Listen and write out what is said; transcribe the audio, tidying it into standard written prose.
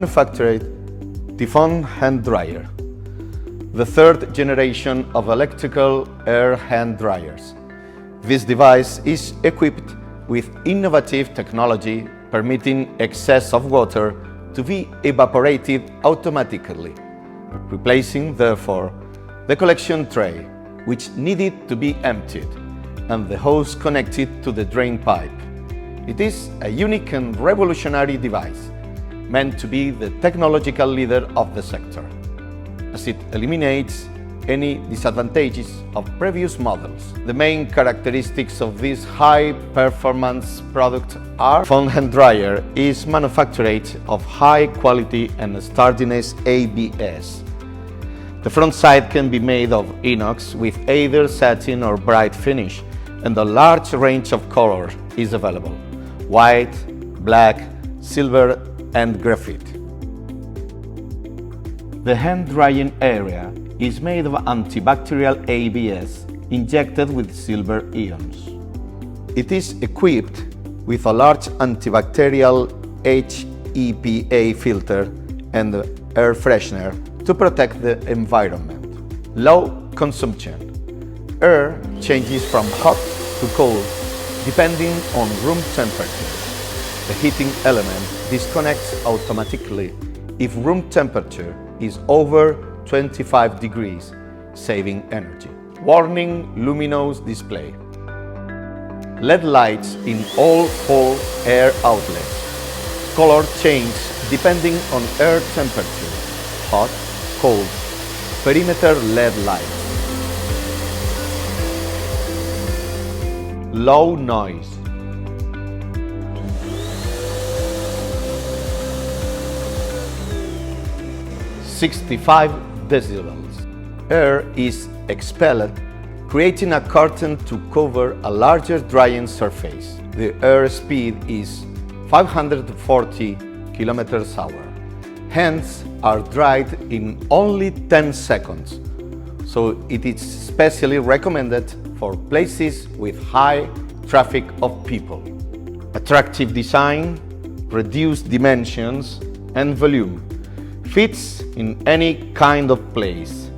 Manufactured Typhon hand dryer, the third generation of electrical air hand dryers. This device is equipped with innovative technology permitting excess of water to be evaporated automatically, replacing therefore the collection tray, which needed to be emptied, and the hose connected to the drain pipe. It is a unique and revolutionary device, meant to be the technological leader of the sector, as it eliminates any disadvantages of previous models. The main characteristics of this high-performance product are: Typhon hand dryer is manufactured of high quality and sturdiness ABS. The front side can be made of inox with either satin or bright finish, and a large range of colors is available: white, black, silver, and graphite. The hand drying area is made of antibacterial ABS injected with silver ions. It is equipped with a large antibacterial HEPA filter and air freshener to protect the environment. Low consumption. Air changes from hot to cold depending on room temperature. The heating element disconnects automatically if room temperature is over 25 degrees, saving energy. Warning luminous display. LED lights in all 4 air outlets. Color change depending on air temperature: hot, cold. Perimeter LED lights. Low noise. (65 decibels). Air is expelled, creating a curtain to cover a larger drying surface. The air speed is 540 km/h. Hands are dried in only 10 seconds, so it is specially recommended for places with high traffic of people. Attractive design, reduced dimensions, and volume. Fits in any kind of place.